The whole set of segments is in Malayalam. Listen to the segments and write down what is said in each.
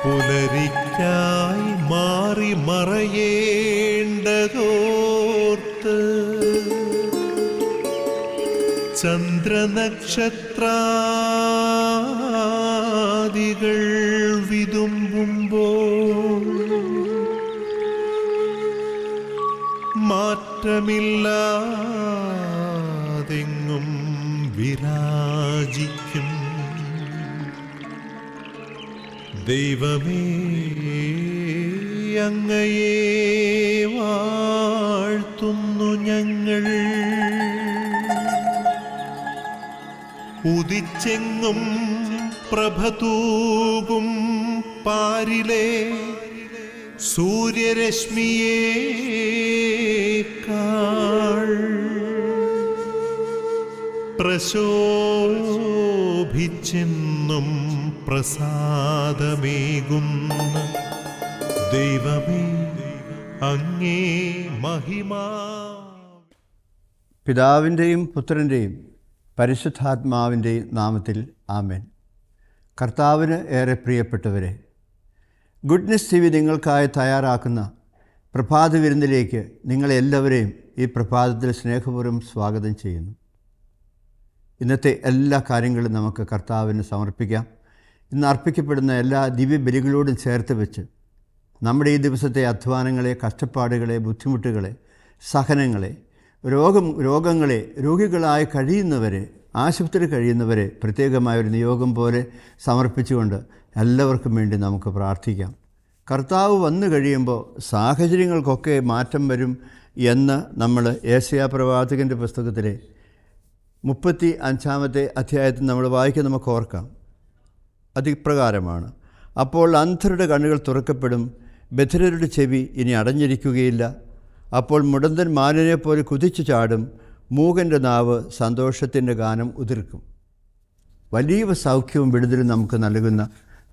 പുലരിക്കായി മാറി മറയേണ്ടതോർത്ത് ചന്ദ്രനക്ഷത്രാദികൾ വിതുമ്പുമ്പോൾ മാറ്റമില്ലാതെങ്ങും വിരാജിക്കും ദൈവമേ, അങ്ങയെ വാഴ്ത്തുന്നു ഞങ്ങൾ. ഉദിച്ചെങ്ങും പ്രഭതൂകും പാരിലെ സൂര്യരശ്മിയേക്കാൾ പ്രശോഭിച്ചെന്നും പ്രസാദമേകുന്ന ദൈവമേ, അങ്ങേ മഹിമാ. പിതാവിൻ്റെയും പുത്രൻ്റെയും പരിശുദ്ധാത്മാവിൻ്റെയും നാമത്തിൽ ആമേൻ. കർത്താവിന് ഏറെ പ്രിയപ്പെട്ടവരെ, ഗുഡ്നെസ് ടി വി നിങ്ങൾക്കായി തയ്യാറാക്കുന്ന പ്രഭാത വിരുന്നിലേക്ക് നിങ്ങളെല്ലാവരെയും ഈ പ്രഭാതത്തിൽ സ്നേഹപൂർവ്വം സ്വാഗതം ചെയ്യുന്നു. ഇന്നത്തെ എല്ലാ കാര്യങ്ങളും നമുക്ക് കർത്താവിന് സമർപ്പിക്കാം. ഇന്ന് അർപ്പിക്കപ്പെടുന്ന എല്ലാ ദിവ്യബലികളോടും ചേർത്ത് വെച്ച് നമ്മുടെ ഈ ദിവസത്തെ അധ്വാനങ്ങളെ, കഷ്ടപ്പാടുകളെ, ബുദ്ധിമുട്ടുകളെ, സഹനങ്ങളെ, രോഗങ്ങളെ, രോഗികളായി കഴിയുന്നവരെ, ആശുപത്രി കഴിയുന്നവരെ പ്രത്യേകമായൊരു നിയോഗം പോലെ സമർപ്പിച്ചുകൊണ്ട് എല്ലാവർക്കും വേണ്ടി നമുക്ക് പ്രാർത്ഥിക്കാം. കർത്താവ് വന്നു കഴിയുമ്പോൾ സാഹചര്യങ്ങൾക്കൊക്കെ മാറ്റം വരും എന്ന് നമ്മൾ യേശയ്യാ പ്രവാചകൻ്റെ പുസ്തകത്തിലെ 35-ാമത്തെ അധ്യായത്തിൽ നമ്മൾ വായിക്കാൻ നമുക്ക് ഓർക്കാം. അതിപ്രകാരമാണ്: അപ്പോൾ അന്ധരുടെ കണ്ണുകൾ തുറക്കപ്പെടും, ബധിരരുടെ ചെവി ഇനി അടഞ്ഞിരിക്കുകയില്ല. അപ്പോൾ മുടന്തൻ മാനിനെ പോലെ കുതിച്ചു ചാടും, മൂകൻ്റെ നാവ് സന്തോഷത്തിൻ്റെ ഗാനം ഉതിർക്കും. വലിയ സൗഖ്യവും വിടുതലും നമുക്ക് നൽകുന്ന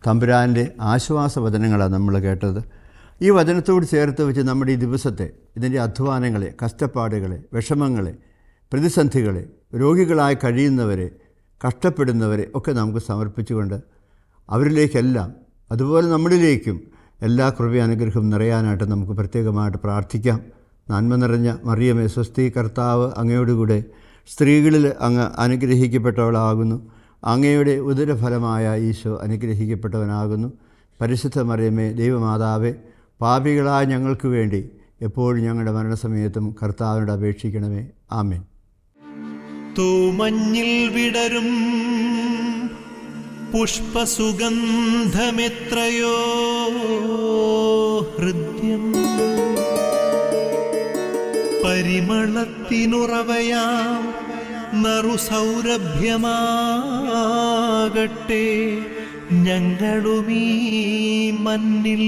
തമ്പുരാൻ്റെ ആശ്വാസവചനങ്ങളാണ് നമ്മൾ കേട്ടത്. ഈ വചനത്തോട് ചേർത്ത് വെച്ച് നമ്മുടെ ഈ ദിവസത്തെ, ഇതിൻ്റെ അധ്വാനങ്ങളെ, കഷ്ടപ്പാടുകളെ, വിഷമങ്ങളെ, പ്രതിസന്ധികളെ, രോഗികളായി കഴിയുന്നവരെ, കഷ്ടപ്പെടുന്നവരെ ഒക്കെ നമുക്ക് സമർപ്പിച്ചുകൊണ്ട് അവരിലേക്കെല്ലാം, അതുപോലെ നമ്മളിലേക്കും എല്ലാ കൃപയാനുഗ്രഹവും നിറയാനായിട്ട് നമുക്ക് പ്രത്യേകമായിട്ട് പ്രാർത്ഥിക്കാം. നന്മ നിറഞ്ഞ മറിയമേ സ്വസ്തി, കർത്താവ് അങ്ങയോടുകൂടെ സ്ത്രീകളിൽ അങ്ങ് അനുഗ്രഹിക്കപ്പെട്ടവളാകുന്നു. അങ്ങയുടെ ഉദരഫലമായ ഈശോ അനുഗ്രഹിക്കപ്പെട്ടവനാകുന്നു. പരിശുദ്ധ മറിയമേ ദൈവമാതാവേ, പാപികളായ ഞങ്ങൾക്ക് വേണ്ടി എപ്പോഴും ഞങ്ങളുടെ മരണസമയത്തും കർത്താവിനോട് അപേക്ഷിക്കണമേ. ആമേൻ. തൂമഞ്ഞിൽ വിടരും പുഷ്പസുഗന്ധമെത്രയോ ഹൃദ്യം, പരിമളത്തിനുറവയാം നറുസൗരഭ്യമാകട്ടെ ഞങ്ങളുമീ മണ്ണിൽ.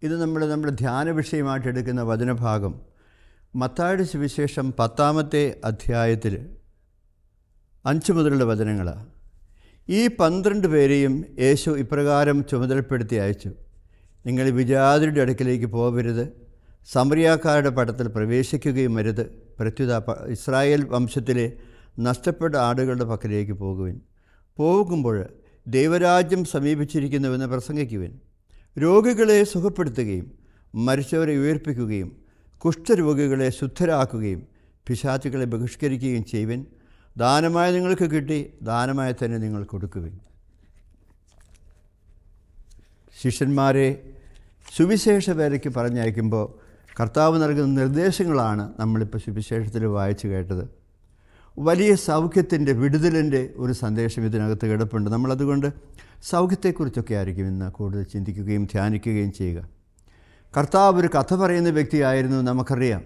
ഇത് നമ്മുടെ ധ്യാന വിഷയമായിട്ട് എടുക്കുന്ന വചനഭാഗം മത്തായിയുടെ സുവിശേഷം 10-ാമത്തെ അധ്യായത്തിൽ 5 മുതലുള്ള വചനങ്ങളാണ്. ഈ 12 പേരെയും യേശു ഇപ്രകാരം ചുമതലപ്പെടുത്തി അയച്ചു: നിങ്ങൾ വിജാതിരുടെ അടുക്കിലേക്ക് പോകരുത്, സമറിയാക്കാരുടെ പട്ടത്തിൽ പ്രവേശിക്കുകയും അരുത്. പ്രത്യുത ഇസ്രായേൽ വംശത്തിലെ നഷ്ടപ്പെട്ട ആടുകളുടെ പക്കലേക്ക് പോകുവിൻ. പോകുമ്പോൾ ദൈവരാജ്യം സമീപിച്ചിരിക്കുന്നുവെന്ന് പ്രസംഗിക്കുവിൻ. രോഗികളെ സുഖപ്പെടുത്തുകയും മരിച്ചവരെ ഉയർപ്പിക്കുകയും കുഷ്ഠരോഗികളെ ശുദ്ധരാക്കുകയും പിശാചുകളെ ബഹിഷ്കരിക്കുകയും ചെയ്യുവിൻ. ദാനമായി നിങ്ങൾക്ക് കിട്ടി, ദാനമായി തന്നെ നിങ്ങൾ കൊടുക്കുവിൻ. ശിഷ്യന്മാരെ സുവിശേഷ വേലയ്ക്ക് പറഞ്ഞയക്കുമ്പോൾ കർത്താവ് നൽകുന്ന നിർദ്ദേശങ്ങളാണ് നമ്മളിപ്പോൾ സുവിശേഷത്തിൽ വായിച്ചു കേട്ടത്. വലിയ സൗഖ്യത്തിൻ്റെ, വിടുതലിൻ്റെ ഒരു സന്ദേശം ഇതിനകത്ത് കിടപ്പുണ്ട്. നമ്മളതുകൊണ്ട് സൗഖ്യത്തെക്കുറിച്ചൊക്കെ ആയിരിക്കും ഇന്ന് കൂടുതൽ ചിന്തിക്കുകയും ധ്യാനിക്കുകയും ചെയ്യുക. കർത്താവ് ഒരു കഥ പറയുന്ന വ്യക്തിയായിരുന്നു, നമുക്കറിയാം.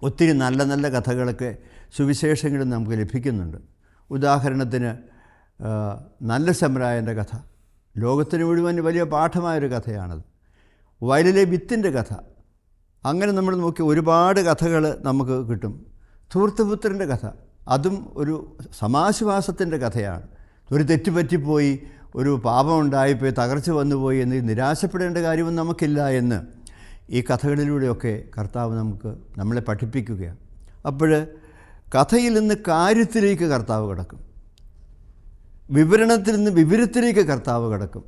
ഒത്തിരി നല്ല നല്ല കഥകളൊക്കെ സുവിശേഷങ്ങളിൽ നമുക്ക് ലഭിക്കുന്നുണ്ട്. ഉദാഹരണത്തിന് നല്ല ശമരായൻ്റെ കഥ ലോകത്തിന് മുഴുവൻ വലിയ പാഠമായൊരു കഥയാണത്. വയലിലെ വിത്തിൻ്റെ കഥ, അങ്ങനെ നമ്മൾ നോക്കി ഒരുപാട് കഥകൾ നമുക്ക് കിട്ടും. ധൂർത്തപുത്രൻ്റെ കഥ, അതും ഒരു സമാശ്വാസത്തിൻ്റെ കഥയാണ്. ഒരു തെറ്റുപറ്റിപ്പോയി, ഒരു പാപമുണ്ടായിപ്പോയി, തകർച്ച വന്നുപോയി എന്ന് നിരാശപ്പെടേണ്ട കാര്യമൊന്നും നമുക്കില്ല എന്ന് ഈ കഥകളിലൂടെയൊക്കെ കർത്താവ് നമ്മളെ പഠിപ്പിക്കുകയാണ്. അപ്പോൾ കഥയിൽ നിന്ന് കാര്യത്തിലേക്ക് കർത്താവ് കിടക്കും, വിവരണത്തിൽ നിന്ന് വിവരത്തിലേക്ക് കർത്താവ് കിടക്കും.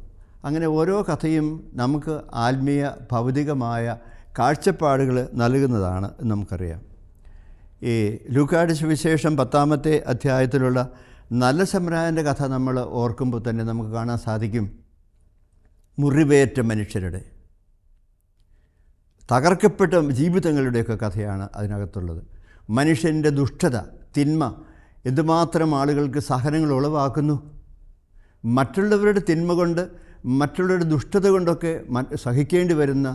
അങ്ങനെ ഓരോ കഥയും നമുക്ക് ആത്മീയ ഭൗതികമായ കാഴ്ചപ്പാടുകൾ നൽകുന്നതാണ് എന്ന് നമുക്കറിയാം. ഈ ലൂക്കായുടെ സുവിശേഷം 10-ാമത്തെ അധ്യായത്തിലുള്ള നല്ല ശമരായൻ്റെ കഥ നമ്മൾ ഓർക്കുമ്പോൾ തന്നെ നമുക്ക് കാണാൻ സാധിക്കും, മുറിവേറ്റ മനുഷ്യരുടെ, തകർക്കപ്പെട്ട ജീവിതങ്ങളുടെയൊക്കെ കഥയാണ് അതിനകത്തുള്ളത്. മനുഷ്യൻ്റെ ദുഷ്ടത, തിന്മ എന്തുമാത്രം ആളുകൾക്ക് സഹനങ്ങൾ ഉളവാക്കുന്നു. മറ്റുള്ളവരുടെ തിന്മ കൊണ്ട്, മറ്റുള്ളവരുടെ ദുഷ്ടത കൊണ്ടൊക്കെ സഹിക്കേണ്ടി വരുന്ന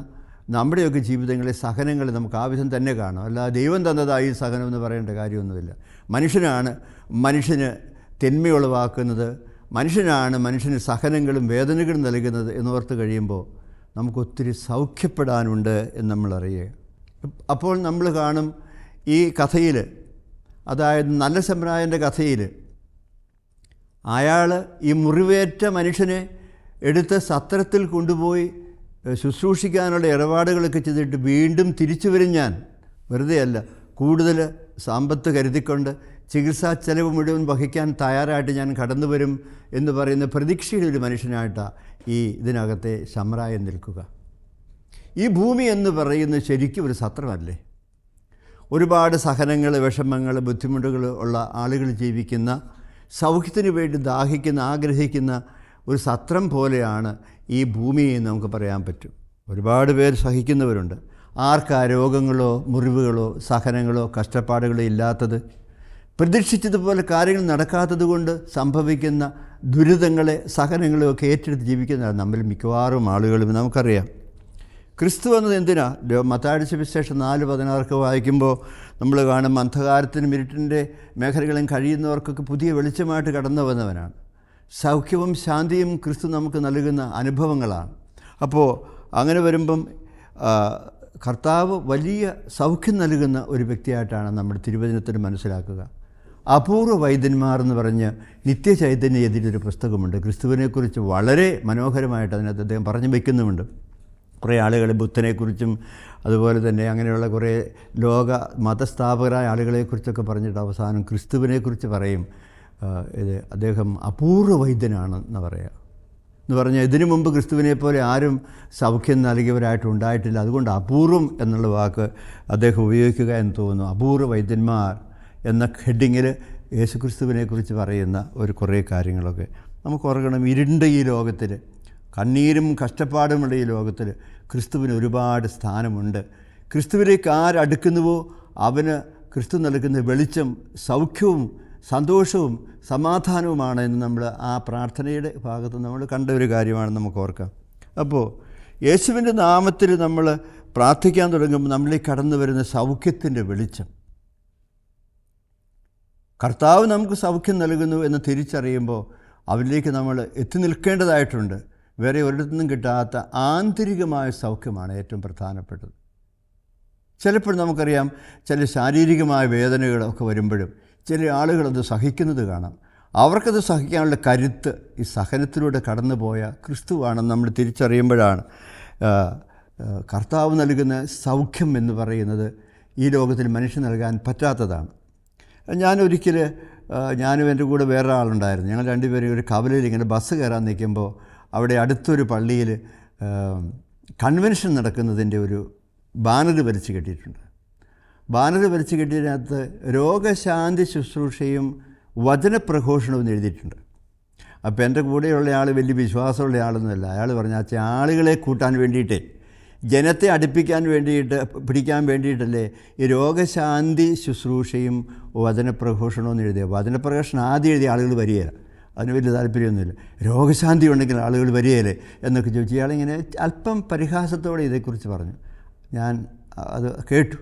നമ്മുടെയൊക്കെ ജീവിതങ്ങളിൽ സഹനങ്ങൾ നമുക്ക് ആവശ്യം തന്നെ കാണും. അല്ലാതെ ദൈവം തന്നതായി സഹനം എന്ന് പറയേണ്ട കാര്യമൊന്നുമില്ല. മനുഷ്യനാണ് മനുഷ്യന് തിന്മയുളവാക്കുന്നത്, മനുഷ്യനാണ് മനുഷ്യന് സഹനങ്ങളും വേദനകളും നൽകുന്നത് എന്നോർത്ത് കഴിയുമ്പോൾ നമുക്കൊത്തിരി സൗഖ്യപ്പെടാനുണ്ട് എന്ന് നമ്മളറിയുക. അപ്പോൾ നമ്മൾ കാണും ഈ കഥയിൽ, അതായത് നല്ല ശമരായൻ്റെ കഥയിൽ, അയാൾ ഈ മുറിവേറ്റ മനുഷ്യനെ എടുത്ത് സത്രത്തിൽ കൊണ്ടുപോയി ശുശ്രൂഷിക്കാനുള്ള ഇടപാടുകളൊക്കെ ചെയ്തിട്ട് വീണ്ടും തിരിച്ചു വരും, ഞാൻ വെറുതെ അല്ല, കൂടുതൽ സമ്പത്ത് കരുതിക്കൊണ്ട് ചികിത്സാ ചെലവ് മുഴുവൻ വഹിക്കാൻ തയ്യാറായിട്ട് ഞാൻ കടന്നു വരും എന്ന് പറയുന്ന പ്രതീക്ഷയുടെ ഒരു മനുഷ്യനായിട്ടാണ് ഈ ഇതിനകത്തെ ശമരായൻ നിൽക്കുക. ഈ ഭൂമി എന്ന് പറയുന്നത് ശരിക്കും ഒരു സത്രമല്ലേ? ഒരുപാട് സഹനങ്ങൾ, വിഷമങ്ങൾ, ബുദ്ധിമുട്ടുകൾ ഉള്ള ആളുകൾ ജീവിക്കുന്ന, സൗഖ്യത്തിന് വേണ്ടി ദാഹിക്കുന്ന, ആഗ്രഹിക്കുന്ന ഒരു സത്രം പോലെയാണ് ഈ ഭൂമിയെ നമുക്ക് പറയാൻ പറ്റും. ഒരുപാട് പേർ സഹിക്കുന്നവരുണ്ട്. ആർക്കാ രോഗങ്ങളോ മുറിവുകളോ സഹനങ്ങളോ കഷ്ടപ്പാടുകളോ ഇല്ലാത്തത്? പ്രതീക്ഷിച്ചതുപോലെ കാര്യങ്ങൾ നടക്കാത്തത് കൊണ്ട് സംഭവിക്കുന്ന ദുരിതങ്ങളെ, സഹനങ്ങളെ ഒക്കെ ഏറ്റെടുത്ത് ജീവിക്കുന്നതാണ് നമ്മിൽ മിക്കവാറും ആളുകളും. നമുക്കറിയാം ക്രിസ്തു വന്നത് എന്തിനാ? മത്തായിയുടെ സുവിശേഷം 4:16 വായിക്കുമ്പോൾ നമ്മൾ കാണും, അന്ധകാരത്തിനും ഇരുട്ടിൻ്റെ മേഖലകളും കഴിയുന്നവർക്കൊക്കെ പുതിയ വെളിച്ചമായിട്ട് കടന്നു വന്നവനാണ്. സൗഖ്യവും ശാന്തിയും ക്രിസ്തു നമുക്ക് നൽകുന്ന അനുഭവങ്ങളാണ്. അപ്പോൾ അങ്ങനെ വരുമ്പം കർത്താവ് വലിയ സൗഖ്യം നൽകുന്ന ഒരു വ്യക്തിയായിട്ടാണ് നമ്മുടെ തിരുവചനത്തിൽ മനസ്സിലാക്കുക. അപൂർവ വൈദ്യന്മാർ എന്ന് പറഞ്ഞ് നിത്യചൈതന്യ എതിരൊരു പുസ്തകമുണ്ട്. ക്രിസ്തുവിനെക്കുറിച്ച് വളരെ മനോഹരമായിട്ട് അതിനകത്ത് അദ്ദേഹം പറഞ്ഞു വയ്ക്കുന്നുമുണ്ട്. കുറേ ആളുകൾ ബുദ്ധനെക്കുറിച്ചും അതുപോലെ തന്നെ അങ്ങനെയുള്ള കുറേ ലോക മതസ്ഥാപകരായ ആളുകളെക്കുറിച്ചൊക്കെ പറഞ്ഞിട്ട് അവസാനം ക്രിസ്തുവിനെക്കുറിച്ച് പറയും, ഇത് അദ്ദേഹം അപൂർവ വൈദ്യനാണെന്ന് പറയുക. എന്ന് പറഞ്ഞാൽ ഇതിനു മുമ്പ് ക്രിസ്തുവിനെ പോലെ ആരും സൗഖ്യം നൽകിയവരായിട്ട് ഉണ്ടായിട്ടില്ല. അതുകൊണ്ട് അപൂർവം എന്നുള്ള വാക്ക് അദ്ദേഹം ഉപയോഗിക്കുക എന്ന് തോന്നുന്നു. അപൂർവ വൈദ്യന്മാർ എന്ന ഹെഡിങ്ങിൽ യേശുക്രിസ്തുവിനെക്കുറിച്ച് പറയുന്ന കുറേ കാര്യങ്ങളൊക്കെ നമുക്ക് ഓർക്കണം. ഇരുണ്ട ഈ ലോകത്തിൽ, കണ്ണീരും കഷ്ടപ്പാടുമുള്ള ഈ ലോകത്തിൽ ക്രിസ്തുവിന് ഒരുപാട് സ്ഥാനമുണ്ട്. ക്രിസ്തുവിലേക്ക് ആരടുക്കുന്നുവോ അവന് ക്രിസ്തു നൽകുന്ന വെളിച്ചം സൗഖ്യവും സന്തോഷവും സമാധാനവുമാണ് എന്ന് നമ്മൾ ആ പ്രാർത്ഥനയുടെ ഭാഗത്ത് നമ്മൾ കണ്ട ഒരു കാര്യമാണ് നമുക്ക് ഓർക്കാം. അപ്പോൾ യേശുവിൻ്റെ നാമത്തിൽ നമ്മൾ പ്രാർത്ഥിക്കാൻ തുടങ്ങുമ്പോൾ നമ്മളിലേക്ക് കടന്നു വരുന്ന സൗഖ്യത്തിൻ്റെ വെളിച്ചം, കർത്താവ് നമുക്ക് സൗഖ്യം നൽകുന്നു എന്ന് തിരിച്ചറിയുമ്പോൾ അവരിലേക്ക് നമ്മൾ എത്തി നിൽക്കേണ്ടതായിട്ടുണ്ട്. വേറെ ഒരിടത്തുനിന്നും കിട്ടാത്ത ആന്തരികമായ സൗഖ്യമാണ് ഏറ്റവും പ്രധാനപ്പെട്ടത്. ചിലപ്പോൾ നമുക്കറിയാം, ചില ശാരീരികമായ വേദനകളൊക്കെ വരുമ്പോഴും ചില ആളുകളത് സഹിക്കുന്നത് കാണാം. അവർക്കത് സഹിക്കാനുള്ള കരുത്ത് ഈ സഹനത്തിലൂടെ കടന്നുപോയ ക്രിസ്തുവാണെന്ന് നമ്മൾ തിരിച്ചറിയുമ്പോഴാണ് കർത്താവ് നൽകുന്ന സൗഖ്യം എന്ന് പറയുന്നത് ഈ ലോകത്തിൽ മനുഷ്യൻ നൽകാൻ പറ്റാത്തതാണ്. ഞാനും എൻ്റെ കൂടെ വേറെ ആളുണ്ടായിരുന്നു. ഞങ്ങൾ രണ്ടുപേരും ഒരു കവലയിൽ ഇങ്ങനെ ബസ് കയറാൻ നിൽക്കുമ്പോൾ അവിടെ അടുത്തൊരു പള്ളിയിൽ കൺവെൻഷൻ നടക്കുന്നതിൻ്റെ ഒരു ബാനർ വലിച്ചു കെട്ടിയിട്ടുണ്ട്. ബാനർ വലിച്ചു കെട്ടിയതിനകത്ത് രോഗശാന്തി ശുശ്രൂഷയും വചനപ്രഘോഷണവും എഴുതിയിട്ടുണ്ട്. അപ്പോൾ എൻ്റെ കൂടെയുള്ള ആൾ വലിയ വിശ്വാസമുള്ള ആളൊന്നുമല്ല. അയാൾ പറഞ്ഞ ആളുകളെ കൂട്ടാൻ വേണ്ടിയിട്ടേ ജനത്തെ അടുപ്പിക്കാൻ വേണ്ടിയിട്ട് പിടിക്കാൻ വേണ്ടിയിട്ടല്ലേ ഈ രോഗശാന്തി ശുശ്രൂഷയും വചനപ്രഘോഷണവും എന്ന് എഴുതിയ വചനപ്രഘോഷണം ആദ്യം എഴുതിയ ആളുകൾ വരികയില്ല, അതിന് വലിയ താല്പര്യമൊന്നുമില്ല. രോഗശാന്തി ഉണ്ടെങ്കിൽ ആളുകൾ വരികയില്ലേ എന്നൊക്കെ ചോദിച്ചു. ഇയാളിങ്ങനെ അല്പം പരിഹാസത്തോടെ ഇതേക്കുറിച്ച് പറഞ്ഞു. ഞാൻ അത് കേട്ടു.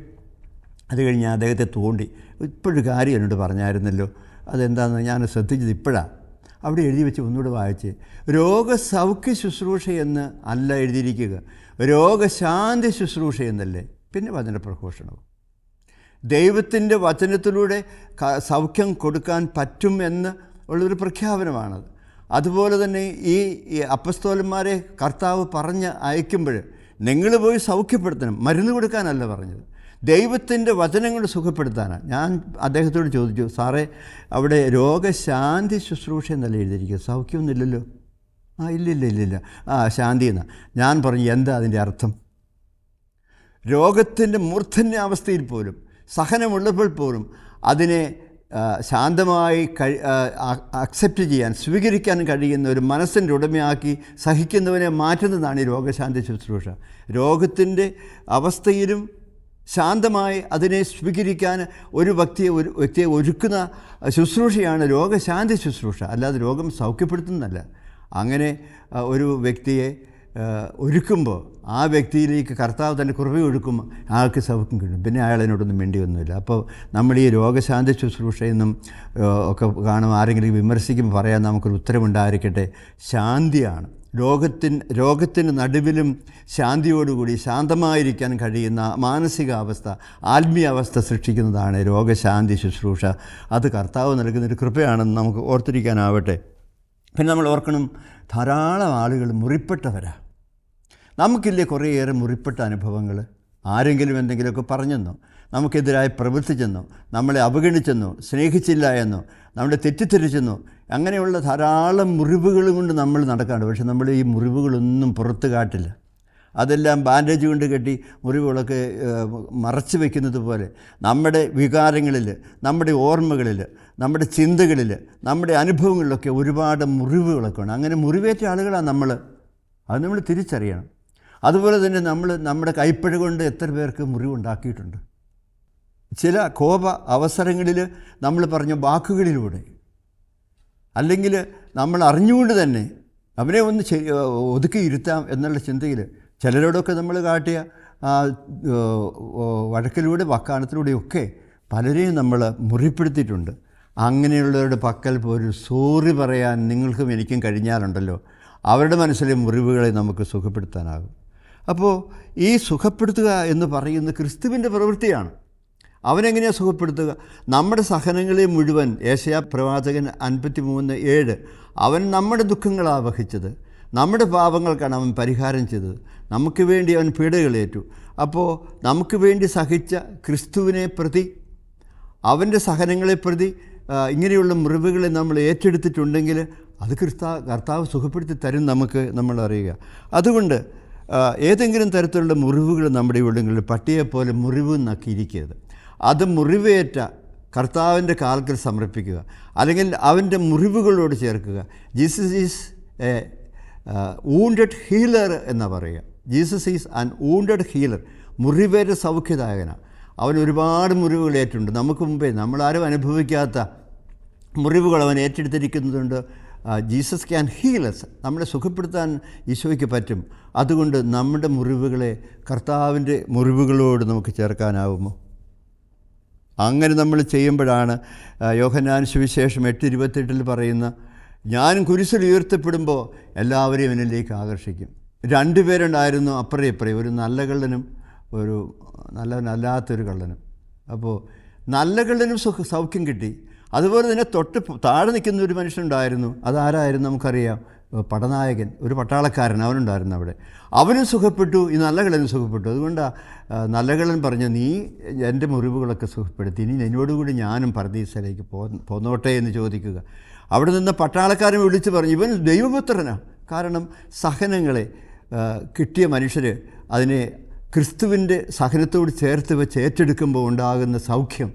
അത് കഴിഞ്ഞ് അദ്ദേഹത്തെ തോണ്ടി, ഇപ്പോഴൊരു കാര്യം എന്നോട് പറഞ്ഞായിരുന്നല്ലോ, അതെന്താണെന്ന് ഞാൻ ശ്രദ്ധിച്ചത് ഇപ്പോഴാണ്. അവിടെ എഴുതി വെച്ച് ഒന്നുകൂടെ വായിച്ച്, രോഗസൗഖ്യ ശുശ്രൂഷ എന്ന് അല്ല എഴുതിയിരിക്കുക, രോഗശാന്തി ശുശ്രൂഷ എന്നല്ലേ. പിന്നെ വചനപ്രഘോഷണവും ദൈവത്തിൻ്റെ വചനത്തിലൂടെ സൗഖ്യം കൊടുക്കാൻ പറ്റും എന്ന് ഉള്ളൊരു പ്രഖ്യാപനമാണത്. അതുപോലെ തന്നെ ഈ അപ്പസ്തോലന്മാരെ കർത്താവ് പറഞ്ഞ് അയക്കുമ്പോൾ നിങ്ങൾ പോയി സൗഖ്യപ്പെടുത്തണം, മരുന്ന് കൊടുക്കാനല്ല പറഞ്ഞത്, ദൈവത്തിൻ്റെ വചനങ്ങൾ സുഖപ്പെടുത്താനാണ്. ഞാൻ അദ്ദേഹത്തോട് ചോദിച്ചു, സാറേ അവിടെ രോഗശാന്തി ശുശ്രൂഷ എന്നല്ല എഴുതിയിരിക്കുക, സൗഖ്യമൊന്നുമില്ലല്ലോ. ഇല്ലില്ല, ശാന്തി എന്നാ. ഞാൻ പറഞ്ഞു, എന്താ അതിൻ്റെ അർത്ഥം? രോഗത്തിൻ്റെ മൂർധന്യാവസ്ഥയിൽ പോലും, സഹനമുള്ളപ്പോൾ പോലും അതിനെ ശാന്തമായി അക്സെപ്റ്റ് ചെയ്യാൻ, സ്വീകരിക്കാൻ കഴിയുന്ന ഒരു മനസ്സിൻ്റെ ഉടമയാക്കി സഹിക്കുന്നവനെ മാറ്റുന്നതാണ് ഈ രോഗശാന്തി ശുശ്രൂഷ. രോഗത്തിൻ്റെ അവസ്ഥയിലും ശാന്തമായി അതിനെ സ്വീകരിക്കാൻ ഒരു വ്യക്തിയെ ഒരുക്കുന്ന ശുശ്രൂഷയാണ് രോഗശാന്തി ശുശ്രൂഷ, അല്ലാതെ രോഗം സൗഖ്യപ്പെടുത്തുന്നതല്ല. അങ്ങനെ ഒരു വ്യക്തിയെ ഒരുക്കുമ്പോൾ ആ വ്യക്തിയിലേക്ക് കർത്താവ് തൻ്റെ കൃപ ഒഴുക്കുമ്പോൾ ആൾക്ക് സൗഖ്യം കിട്ടും. പിന്നെ അയാളതിനോടൊന്നും വേണ്ടിയൊന്നുമില്ല. അപ്പോൾ നമ്മൾ ഈ രോഗശാന്തി ശുശ്രൂഷയെന്നും ഒക്കെ കാണും, ആരെങ്കിലും വിമർശിക്കുമ്പോൾ പറയാൻ നമുക്കൊരു ഉത്തരവുണ്ടായിരിക്കട്ടെ. ശാന്തിയാണ് രോഗത്തിന് നടുവിലും ശാന്തിയോടുകൂടി ശാന്തമായിരിക്കാൻ കഴിയുന്ന മാനസികാവസ്ഥ, ആത്മീയാവസ്ഥ സൃഷ്ടിക്കുന്നതാണ് രോഗശാന്തി ശുശ്രൂഷ. അത് കർത്താവ് നൽകുന്നൊരു കൃപയാണെന്ന് നമുക്ക് ഓർത്തിരിക്കാനാവട്ടെ. പിന്നെ നമ്മൾ ഓർക്കണം, ധാരാളം ആളുകൾ മുറിപ്പെട്ടവരാണ്. നമുക്കില്ലേ കുറേയേറെ മുറിപ്പെട്ട അനുഭവങ്ങൾ. ആരെങ്കിലും എന്തെങ്കിലുമൊക്കെ പറഞ്ഞെന്നോ, നമുക്കെതിരായി പ്രവർത്തിച്ചെന്നോ, നമ്മളെ അവഗണിച്ചെന്നോ, സ്നേഹിച്ചില്ല എന്നോ, നമ്മളെ തെറ്റിദ്ധരിച്ചെന്നോ, അങ്ങനെയുള്ള ധാരാളം മുറിവുകൾ കൊണ്ട് നമ്മൾ നടക്കാറുണ്ട്. പക്ഷെ നമ്മൾ ഈ മുറിവുകളൊന്നും പുറത്ത് കാട്ടില്ല. അതെല്ലാം ബാൻഡേജ് കൊണ്ട് കെട്ടി മുറിവുകളൊക്കെ മറച്ചു വയ്ക്കുന്നത് പോലെ നമ്മുടെ വികാരങ്ങളിൽ, നമ്മുടെ ഓർമ്മകളിൽ, നമ്മുടെ ചിന്തകളിൽ, നമ്മുടെ അനുഭവങ്ങളിലൊക്കെ ഒരുപാട് മുറിവുകളൊക്കെ ഉണ്ട്. അങ്ങനെ മുറിവേറ്റ ആളുകളാണ് നമ്മൾ. അത് നമ്മൾ തിരിച്ചറിയണം. അതുപോലെ തന്നെ നമ്മുടെ കൈപ്പഴ കൊണ്ട് എത്ര പേർക്ക് മുറിവുണ്ടാക്കിയിട്ടുണ്ട്. ചില കോപ അവസരങ്ങളിൽ നമ്മൾ പറഞ്ഞ വാക്കുകളിലൂടെ, അല്ലെങ്കിൽ നമ്മൾ അറിഞ്ഞുകൊണ്ട് തന്നെ അവനെ ഒന്ന് ഒതുക്കിയിരുത്താം എന്നുള്ള ചിന്തയിൽ ചിലരോടൊക്കെ നമ്മൾ കാട്ടിയ വഴക്കിലൂടെ, വക്കാണത്തിലൂടെയൊക്കെ പലരെയും നമ്മൾ മുറിപ്പെടുത്തിയിട്ടുണ്ട്. അങ്ങനെയുള്ളവരുടെ പക്കൽ പോലും സോറി പറയാൻ നിങ്ങൾക്കും എനിക്കും കഴിഞ്ഞാലുണ്ടല്ലോ, അവരുടെ മനസ്സിലെ മുറിവുകളെ നമുക്ക് സുഖപ്പെടുത്താനാകും. അപ്പോൾ ഈ സുഖപ്പെടുത്തുക എന്ന് പറയുന്നത് ക്രിസ്തുവിൻ്റെ പ്രവൃത്തിയാണ്. അവനെങ്ങനെയാണ് സുഖപ്പെടുത്തുക? നമ്മുടെ സഹനങ്ങളെ മുഴുവൻ, യേശയ്യാ പ്രവാചകൻ 53:7, അവൻ നമ്മുടെ ദുഃഖങ്ങളാണ് വഹിച്ചത്, നമ്മുടെ പാപങ്ങൾക്കാണ് അവൻ പരിഹാരം ചെയ്തത്, നമുക്ക് വേണ്ടി അവൻ പീഡകളേറ്റു. അപ്പോൾ നമുക്ക് വേണ്ടി സഹിച്ച ക്രിസ്തുവിനെ പ്രതി, അവൻ്റെ സഹനങ്ങളെ പ്രതി ഇങ്ങനെയുള്ള മുറിവുകളെ നമ്മൾ ഏറ്റെടുത്തിട്ടുണ്ടെങ്കിൽ അത് കർത്താവ് സുഖപ്പെടുത്തി തരും നമ്മൾ അറിയുക. അതുകൊണ്ട് ഏതെങ്കിലും തരത്തിലുള്ള മുറിവുകൾ നമ്മുടെ ഉണ്ടെങ്കിൽ പട്ടിയെപ്പോലെ മുറിവ് നക്കിയിരിക്കരുത്. അത് മുറിവേറ്റ കർത്താവിൻ്റെ കാൽക്കൽ സമർപ്പിക്കുക, അല്ലെങ്കിൽ അവൻ്റെ മുറിവുകളോട് ചേർക്കുക. Jesus is A wounded healer എന്നാണ് പറയുക. Jesus is an wounded healer, മുറിവേറ്റ സൗഖ്യദായകനാണ്. അവൻ ഒരുപാട് മുറിവുകൾ ഏറ്റുണ്ട്. നമുക്ക് മുമ്പേ നമ്മളാരും അനുഭവിക്കാത്ത മുറിവുകൾ അവൻ ഏറ്റെടുത്തിരിക്കുന്നതുകൊണ്ട് ജീസസ് ക്യാൻ ഹീലസ്, നമ്മളെ സുഖപ്പെടുത്താൻ ഈശോയ്ക്ക് പറ്റും. അതുകൊണ്ട് നമ്മുടെ മുറിവുകളെ കർത്താവിൻ്റെ മുറിവുകളോട് നമുക്ക് ചേർക്കാനാവുമോ? അങ്ങനെ നമ്മൾ ചെയ്യുമ്പോഴാണ് യോഹന്നാൻ സുവിശേഷം 8:28 പറയുന്ന, ഞാൻ കുരിശിൽ ഉയർത്തപ്പെടുമ്പോൾ എല്ലാവരെയും എന്നിലേക്ക് ആകർഷിക്കും. 2 പേരുണ്ടായിരുന്നു അപ്പുറേ ഇപ്പുറേ, ഒരു നല്ല കള്ളനും ഒരു നല്ലവനല്ലാത്തൊരു കള്ളനും. അപ്പോൾ നല്ല കള്ളനും സൗഖ്യം കിട്ടി. അതുപോലെ തന്നെ തൊട്ട് താഴെ നിൽക്കുന്ന ഒരു മനുഷ്യനുണ്ടായിരുന്നു. അതാരായിരുന്നു നമുക്കറിയാം, പടനായകൻ, ഒരു പട്ടാളക്കാരൻ, അവനുണ്ടായിരുന്നു അവിടെ. അവനും സുഖപ്പെട്ടു, ഈ നല്ല കള്ളനും സുഖപ്പെട്ടു. അതുകൊണ്ടാണ് നല്ല കള്ളൻ പറഞ്ഞു, നീ എൻ്റെ മുറിവുകളൊക്കെ സുഖപ്പെടുത്തി, ഇനി എന്നോടുകൂടി ഞാനും പർദീസയിലേക്ക് പോന്നോട്ടെ എന്ന് ചോദിക്കുക. അവിടെ നിന്ന് പട്ടാളക്കാരൻ വിളിച്ച് പറഞ്ഞു, ഇവൻ ദൈവപുത്രനാണ്. കാരണം സഹനങ്ങളെ കിട്ടിയ മനുഷ്യർ അതിനെ ക്രിസ്തുവിൻ്റെ സഹനത്തോട് ചേർത്ത് വെച്ച് ഏറ്റെടുക്കുമ്പോൾ ഉണ്ടാകുന്ന സൗഖ്യം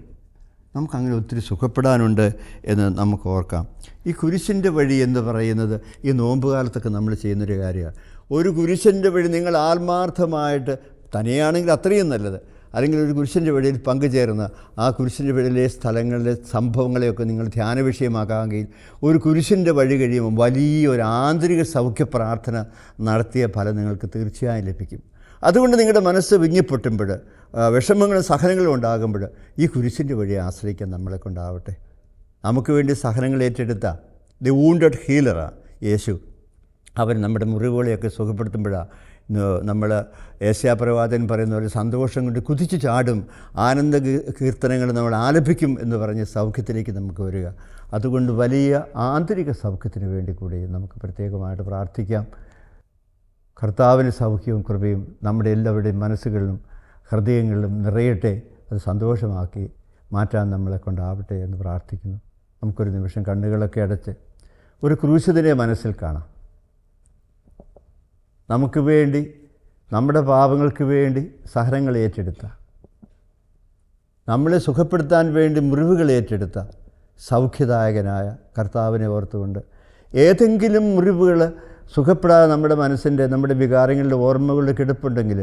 നമുക്കങ്ങനെ ഒത്തിരി സുഖപ്പെടാനുണ്ട് എന്ന് നമുക്ക് ഓർക്കാം. ഈ കുരിശിൻ്റെ വഴി എന്ന് പറയുന്നത് ഈ നോമ്പ് കാലത്തൊക്കെ നമ്മൾ ചെയ്യുന്നൊരു കാര്യമാണ്. ഒരു കുരിശിൻ്റെ വഴി നിങ്ങൾ ആത്മാർത്ഥമായിട്ട്, തനിയാണെങ്കിൽ അത്രയും നല്ലത്, അല്ലെങ്കിൽ ഒരു കുരിശിൻ്റെ വഴിയിൽ പങ്കുചേർന്ന ആ കുരിശിൻ്റെ വഴിയിലെ സ്ഥലങ്ങളിലെ സംഭവങ്ങളെയൊക്കെ നിങ്ങൾ ധ്യാന വിഷയമാക്കാമെങ്കിൽ ഒരു കുരിശിൻ്റെ വഴി കഴിയുമ്പോൾ വലിയൊരു ആന്തരിക സൗഖ്യ പ്രാർത്ഥന നടത്തിയ ഫലം നിങ്ങൾക്ക് തീർച്ചയായും ലഭിക്കും. അതുകൊണ്ട് നിങ്ങളുടെ മനസ്സ് വിങ്ങിപ്പൊട്ടുമ്പോൾ, വിഷമങ്ങളും സഹനങ്ങളും ഉണ്ടാകുമ്പോൾ ഈ കുരിശിൻ്റെ വഴി ആശ്രയിക്കാൻ നമ്മളെ കൊണ്ടാവട്ടെ. നമുക്ക് വേണ്ടി സഹനങ്ങൾ ഏറ്റെടുത്ത ദി വൂണ്ടഡ് ഹീലറാണ് യേശു. അവൻ നമ്മുടെ മുറിവുകളെയൊക്കെ സുഖപ്പെടുത്തുമ്പോഴാണ് നമ്മൾ യേശയ്യാപ്രവാചകൻ പറയുന്ന പോലെ സന്തോഷം കൊണ്ട് കുതിച്ചു ചാടും, ആനന്ദ കീർത്തനങ്ങൾ നമ്മൾ ആലപിക്കും എന്ന് പറഞ്ഞ് സൗഖ്യത്തിലേക്ക് നമുക്ക് വരിക. അതുകൊണ്ട് വലിയ ആന്തരിക സൗഖ്യത്തിന് വേണ്ടി കൂടി നമുക്ക് പ്രത്യേകമായിട്ട് പ്രാർത്ഥിക്കാം. കർത്താവിന് സൗഖ്യവും കൃപയും നമ്മുടെ എല്ലാവരുടെയും മനസ്സുകളിലും ഹൃദയങ്ങളിലും നിറയട്ടെ. അത് സന്തോഷമാക്കി മാറ്റാൻ നമ്മളെ കൊണ്ടാവട്ടെ എന്ന് പ്രാർത്ഥിക്കുന്നു. നമുക്കൊരു നിമിഷം കണ്ണുകളൊക്കെ അടച്ച് ഒരു ക്രൂശിതനെ മനസ്സിൽ കാണാം. നമുക്ക് വേണ്ടി, നമ്മുടെ പാപങ്ങൾക്ക് വേണ്ടി സഹനങ്ങൾ ഏറ്റെടുത്ത, നമ്മളെ സുഖപ്പെടുത്താൻ വേണ്ടി മുറിവുകൾ ഏറ്റെടുത്ത സൗഖ്യദായകനായ കർത്താവിനെ ഓർത്തുകൊണ്ട് ഏതെങ്കിലും മുറിവുകൾ സുഖപ്പെടാതെ നമ്മുടെ മനസ്സിൻ്റെ, നമ്മുടെ വികാരങ്ങളുടെ ഓർമ്മകളുടെ കിടപ്പുണ്ടെങ്കിൽ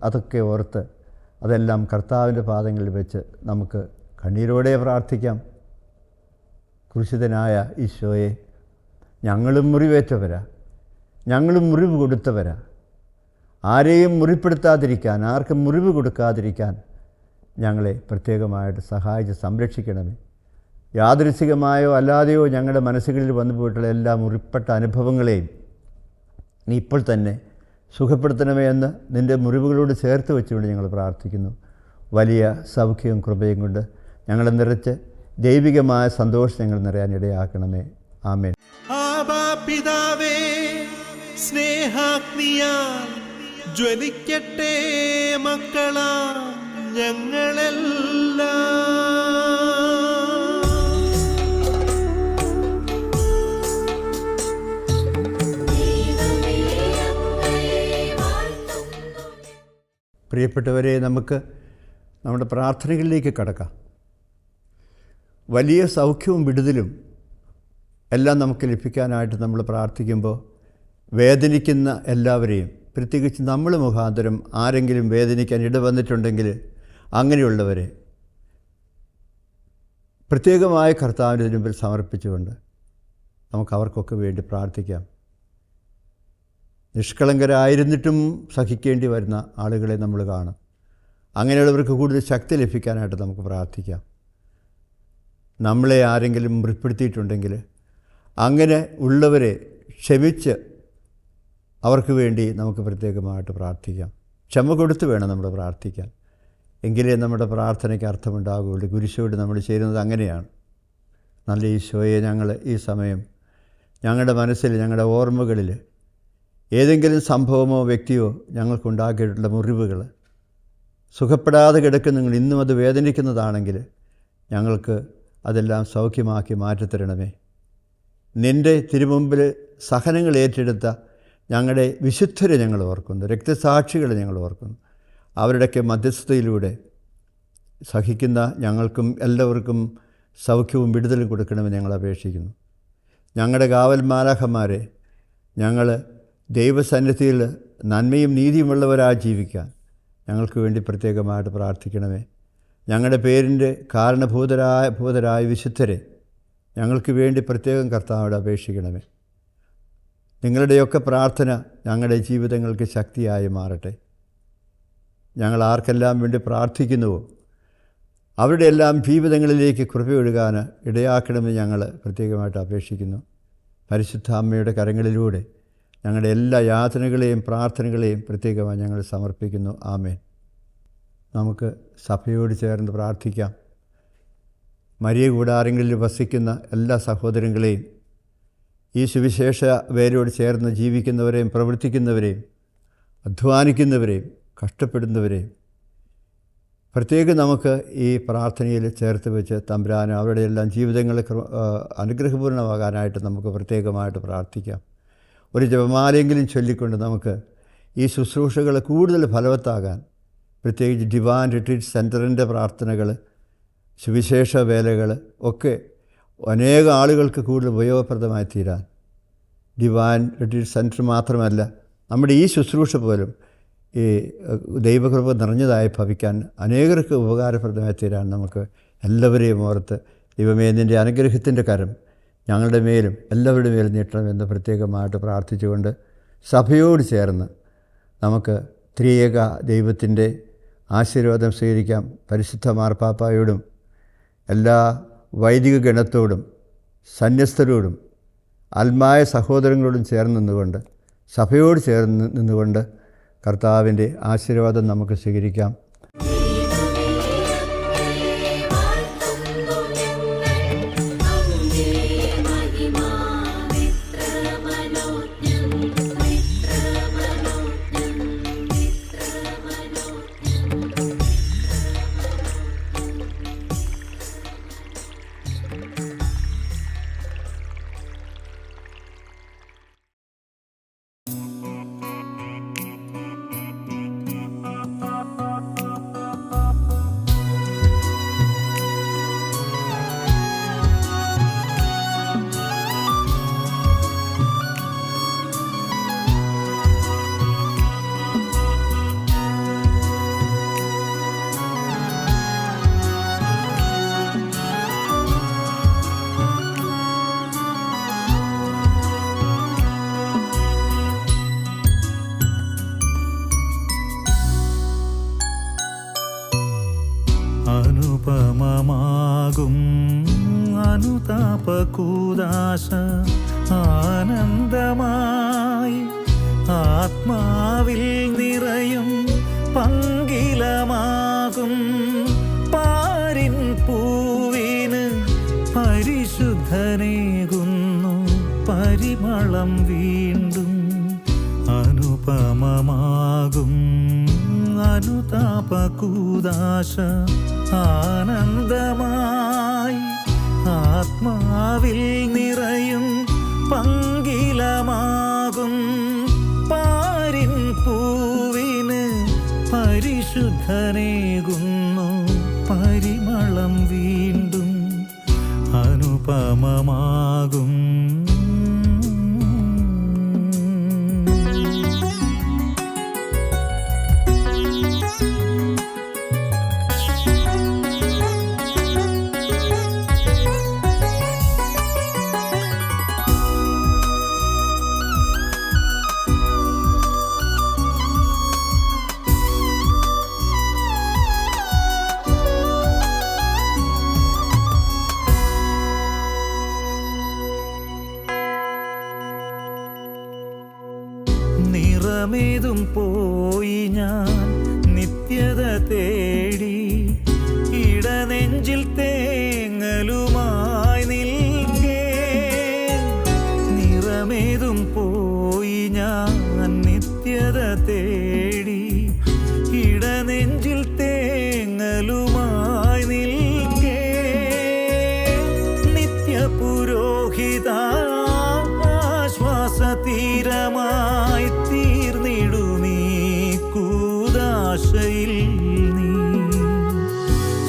അതൊക്കെ ഓർത്ത് അതെല്ലാം കർത്താവിൻ്റെ പാദങ്ങളിൽ വെച്ച് നമുക്ക് കണ്ണീരോടെ പ്രാർത്ഥിക്കാം. ക്രൂശിതനായ ഈശോയെ, ഞങ്ങളും മുറിവേറ്റവരാ, ഞങ്ങളും മുറിവ് കൊടുത്തവരാ. ആരെയും മുറിപ്പെടുത്താതിരിക്കാൻ, ആർക്കും മുറിവ് കൊടുക്കാതിരിക്കാൻ ഞങ്ങളെ പ്രത്യേകമായിട്ട് സഹായിച്ച് സംരക്ഷിക്കണമേ. യാദൃച്ഛികമായോ അല്ലാതെയോ ഞങ്ങളുടെ മനസ്സുകളിൽ വന്നു പോയിട്ടുള്ള എല്ലാ മുറിപ്പെട്ട അനുഭവങ്ങളെയും നീ ഇപ്പോൾ തന്നെ സുഖപ്പെടുത്തണമേ എന്ന് നിൻ്റെ മുറിവുകളോട് ചേർത്ത് വെച്ചുകൊണ്ട് ഞങ്ങൾ പ്രാർത്ഥിക്കുന്നു. വലിയ സൗഖ്യവും കൃപയും കൊണ്ട് ഞങ്ങളെ നിറച്ച് ദൈവികമായ സന്തോഷം ഞങ്ങൾ നിറയാൻ ഇടയാക്കണമേ. ആമേൻ. ആബാ പിതാവേ, സ്നേഹാഗ്നിയാൽ ജ്വലിക്കട്ടെ മക്കളാ ഞങ്ങളെല്ലാം. പ്രിയപ്പെട്ടവരെ, നമുക്ക് നമ്മുടെ പ്രാർത്ഥനകളിലേക്ക് കടക്കാം. വലിയ സൗഖ്യവും വിടുതലും എല്ലാം നമുക്ക് ലഭിക്കാനായിട്ട് നമ്മൾ പ്രാർത്ഥിക്കുമ്പോൾ വേദനിക്കുന്ന എല്ലാവരെയും, പ്രത്യേകിച്ച് നമ്മൾ മുഖാന്തരം ആരെങ്കിലും വേദനിക്കാൻ ഇടവന്നിട്ടുണ്ടെങ്കിൽ അങ്ങനെയുള്ളവരെ പ്രത്യേകമായ കർത്താവിൻ്റെ മുമ്പിൽ സമർപ്പിച്ചുകൊണ്ട് നമുക്ക് അവർക്കൊക്കെ വേണ്ടി പ്രാർത്ഥിക്കാം. നിഷ്കളങ്കരായിരുന്നിട്ടും സഹിക്കേണ്ടി വരുന്ന ആളുകളെ നമ്മൾ കാണും. അങ്ങനെയുള്ളവർക്ക് കൂടുതൽ ശക്തി ലഭിക്കാനായിട്ട് നമുക്ക് പ്രാർത്ഥിക്കാം. നമ്മളെ ആരെങ്കിലും മുറിപ്പെടുത്തിയിട്ടുണ്ടെങ്കിൽ അങ്ങനെ ഉള്ളവരെ ക്ഷമിച്ച് അവർക്ക് വേണ്ടി നമുക്ക് പ്രത്യേകമായിട്ട് പ്രാർത്ഥിക്കാം. ക്ഷമ കൊടുത്ത് വേണം നമ്മൾ പ്രാർത്ഥിക്കാൻ. എങ്കിലേ നമ്മുടെ പ്രാർത്ഥനയ്ക്ക് അർത്ഥമുണ്ടാകുകയുള്ളൂ. കുരിശോട് നമ്മൾ ചേരുന്നത് അങ്ങനെയാണ്. നല്ല ഈശോയെ, ഞങ്ങൾ ഈ സമയം ഞങ്ങളുടെ മനസ്സിൽ, ഞങ്ങളുടെ ഓർമ്മകളിൽ ഏതെങ്കിലും സംഭവമോ വ്യക്തിയോ ഞങ്ങൾക്കുണ്ടാക്കിയിട്ടുള്ള മുറിവുകൾ സുഖപ്പെടാതെ കിടക്കുന്നെങ്കിൽ, ഇന്നും അത് വേദനിക്കുന്നതാണെങ്കിൽ ഞങ്ങൾക്ക് അതെല്ലാം സൗഖ്യമാക്കി മാറ്റിത്തരണമേ. നിൻ്റെ തിരുമുമ്പിൽ സഹനങ്ങൾ ഏറ്റെടുത്ത ഞങ്ങളുടെ വിശുദ്ധരെ ഞങ്ങൾ ഓർക്കുന്നു, രക്തസാക്ഷികളെ ഞങ്ങൾ ഓർക്കുന്നു. അവരുടെയൊക്കെ മധ്യസ്ഥതയിലൂടെ സഹിക്കുന്ന ഞങ്ങൾക്കും എല്ലാവർക്കും സൗഖ്യവും വിടുതലും കൊടുക്കണമെന്ന് ഞങ്ങൾ അപേക്ഷിക്കുന്നു. ഞങ്ങളുടെ കാവൽ മാലാഖമാരെ ഞങ്ങൾ ദൈവസന്നിധിയിൽ നന്മയും നീതിയുമുള്ളവരായി ജീവിക്കാൻ ഞങ്ങൾക്ക് വേണ്ടി പ്രത്യേകമായിട്ട് പ്രാർത്ഥിക്കണമേ. ഞങ്ങളുടെ പേരിൻ്റെ കാരണഭൂതരായ വിശുദ്ധരെ ഞങ്ങൾക്ക് വേണ്ടി പ്രത്യേകം കർത്താവോട് അപേക്ഷിക്കണമേ. നിങ്ങളുടെയൊക്കെ പ്രാർത്ഥന ഞങ്ങളുടെ ജീവിതങ്ങൾക്ക് ശക്തിയായി മാറട്ടെ. ഞങ്ങൾ ആർക്കെല്ലാം വേണ്ടി പ്രാർത്ഥിക്കുന്നുവോ അവരുടെ എല്ലാം ജീവിതങ്ങളിലേക്ക് കൃപയൊഴുകാൻ ഇടയാക്കണമെന്ന് ഞങ്ങൾ പ്രത്യേകമായിട്ട് അപേക്ഷിക്കുന്നു. പരിശുദ്ധ അമ്മയുടെ കരങ്ങളിലൂടെ ഞങ്ങളുടെ എല്ലാ യാതനകളെയും പ്രാർത്ഥനകളെയും പ്രത്യേകമായി ഞങ്ങൾ സമർപ്പിക്കുന്നു. ആമേൻ. നമുക്ക് സഭയോട് ചേർന്ന് പ്രാർത്ഥിക്കാം. മരിയ കൂടാരങ്ങളിൽ വസിക്കുന്ന എല്ലാ സഹോദരങ്ങളെയും, ഈ സുവിശേഷ വേരോട് ചേർന്ന് ജീവിക്കുന്നവരെയും പ്രവർത്തിക്കുന്നവരെയും അധ്വാനിക്കുന്നവരെയും കഷ്ടപ്പെടുന്നവരെയും പ്രത്യേകം നമുക്ക് ഈ പ്രാർത്ഥനയിൽ ചേർത്ത് വെച്ച് തമ്പുരാൻ അവരുടെ എല്ലാം ജീവിതങ്ങൾ അനുഗ്രഹപൂർണ്ണമാകാനായിട്ട് നമുക്ക് പ്രത്യേകമായിട്ട് പ്രാർത്ഥിക്കാം. ഒരു ജപമാലയെങ്കിലും ചൊല്ലിക്കൊണ്ട് നമുക്ക് ഈ ശുശ്രൂഷകൾ കൂടുതൽ ഫലവത്താകാൻ, പ്രത്യേകിച്ച് ഡിവൈൻ റിട്രീറ്റ് സെൻറ്ററിൻ്റെ പ്രാർത്ഥനകൾ സുവിശേഷ വേലകൾ ഒക്കെ അനേക ആളുകൾക്ക് കൂടുതൽ ഉപയോഗപ്രദമായി തീരാൻ, ഡിവൈൻ റിട്രീറ്റ് സെൻറ്റർ മാത്രമല്ല, നമ്മുടെ ഈ ശുശ്രൂഷ പോലും ഈ ദൈവകൃപ നിറഞ്ഞതായി ഭവിക്കാൻ അനേകർക്ക് ഉപകാരപ്രദമായി തീരാൻ നമുക്ക് എല്ലാവരെയും ഓർത്ത് ദൈവമേ നിൻ്റെ അനുഗ്രഹത്തിൻ്റെ കരം ഞങ്ങളുടെ മേലും എല്ലാവരുടെ മേലും നീട്ടണമെന്ന് പ്രത്യേകമായിട്ട് പ്രാർത്ഥിച്ചുകൊണ്ട് സഭയോട് ചേർന്ന് നമുക്ക് ത്രിയേക ദൈവത്തിൻ്റെ ആശീർവാദം സ്വീകരിക്കാം. പരിശുദ്ധ മാർപ്പാപ്പായോടും എല്ലാ വൈദിക ഗണത്തോടും സന്യസ്തരോടും ആത്മായ സഹോദരങ്ങളോടും ചേർന്ന് നിന്നുകൊണ്ട്, സഭയോട് ചേർന്ന് നിന്നുകൊണ്ട് കർത്താവിൻ്റെ ആശീർവാദം നമുക്ക് സ്വീകരിക്കാം. അനുപമമാകും അനുതാപകൂദാശ ആനന്ദമായി ആത്മാവിൽ നിറയും പങ്കിലമാകും പാരിൻ പൂവിന് പരിശുദ്ധനേകുന്നു പരിമളം വീണ്ടും. അനുപമമാകും അനുതാപകൂദാശ ആനന്ദമായി ആത്മാവിൽ നിറയും പങ്കിലമാകും പാരിൻ പൂവിന് പരിശുദ്ധനേകുന്നു പരിമളം വീണ്ടും. അനുപമമാകും നിറമേതും പോയി ഞാൻ നിത്യത തേടി ഇടനെഞ്ചിൽ തേങ്ങലുമായി നിൽക്കേ. നിറമേതും പോയി ഞാൻ നിത്യത തേടി ഇടനെഞ്ചിൽ തേങ്ങലുമായി നിൽക്കേ. നിത്യപുരോഹിത ആശ്വാസതീരമായി തീർന്നിടുമീ കൂദാശയിൽ നീ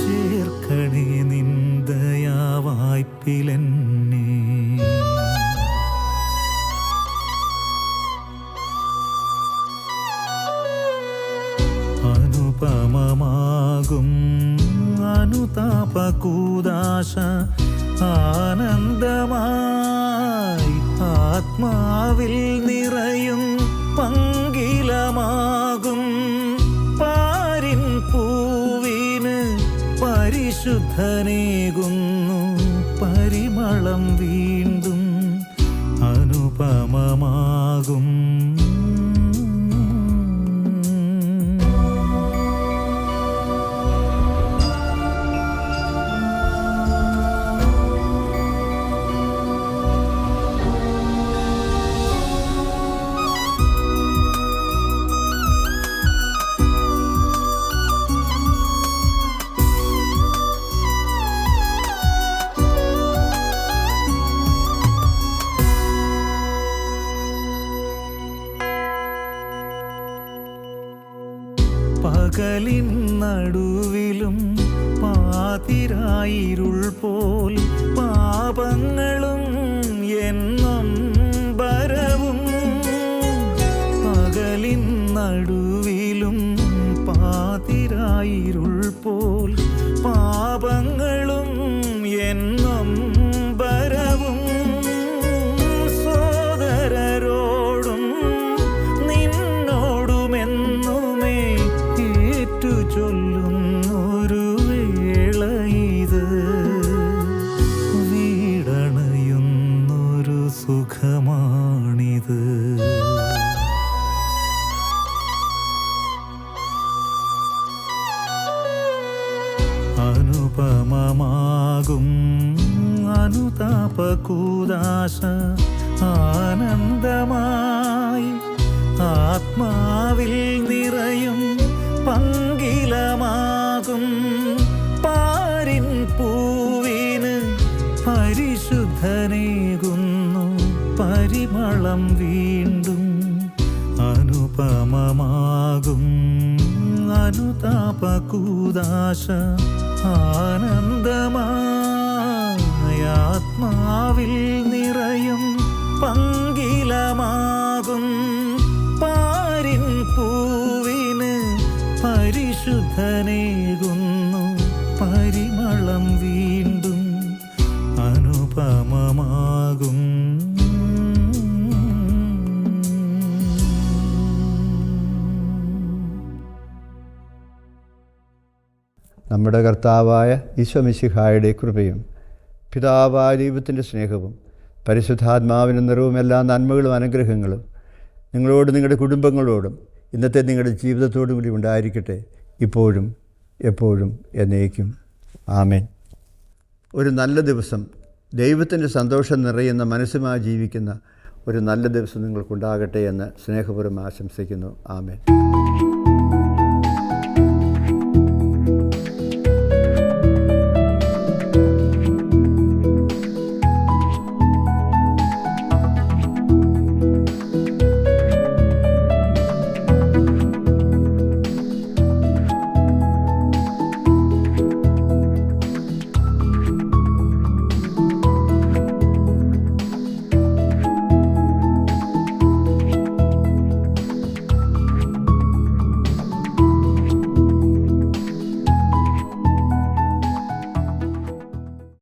ചേർക്കണേ നിന്ദയാവായ്പിലെന്നെ. അനുപമമാകും അനുതാപകൂദാശ ആനന്ദമായി ആത്മാവിൽ നിറയും പങ്കിലമാകും പാരിൻ പൂവിന് പരിശുദ്ധനേകുന്നു പരിമളം വീണ്ടും. അനുപമമാകും പകലിൻ നടുവിലും പാതാളത്തിലും പാതിരായിരുൾ പോൽ പാപങ്ങളും എന്നും വരവും പകലിൻ നടുവിലും പാതിരായിരുൾ പോൽ പാപങ്ങളും എന്നും വരവും സോദരരോടും നിന്നോടുമെന്നുമേ ഏറ്റു ചൊല്ലുന്നൊരു വേള ഇത് വീടണയുന്നൊരു സുഖമാണിത്. അനുപമമാകും അനുതാപകൂദാശ ആനന്ദമായി ആത്മാവിൽ നിറയും പങ്കിലമാകും പാരിൻ പൂവിന് പരിശുദ്ധനേകുന്നു പരിമളം വീണ്ടും. അനുപമമാകും അനുതാപകൂദാശ ആനന്ദമായ ആത്മാവിൽ നിറയും പങ്കിലമാകും പാരിൻ പൂവിന് പരിശുദ്ധനേകുന്നു പരിമളം വീണ്ടും. അനുപമമാകും നമ്മുടെ കർത്താവായ ഈശോമിശിഹായുടെ കൃപയും പിതാവായ ദൈവത്തിൻ്റെ സ്നേഹവും പരിശുദ്ധാത്മാവിൻ്റെ നിറവും എല്ലാ നന്മകളും അനുഗ്രഹങ്ങളും നിങ്ങളോടും നിങ്ങളുടെ കുടുംബങ്ങളോടും ഇന്നത്തെ നിങ്ങളുടെ ജീവിതത്തോടും കൂടി ഉണ്ടായിരിക്കട്ടെ, ഇപ്പോഴും എപ്പോഴും എന്നേക്കും. ആമേൻ. ഒരു നല്ല ദിവസം, ദൈവത്തിൻ്റെ സന്തോഷം നിറയുന്ന മനസ്സുമായി ജീവിക്കുന്ന ഒരു നല്ല ദിവസം നിങ്ങൾക്കുണ്ടാകട്ടെ എന്ന് സ്നേഹപൂർവ്വം ആശംസിക്കുന്നു. ആമേൻ.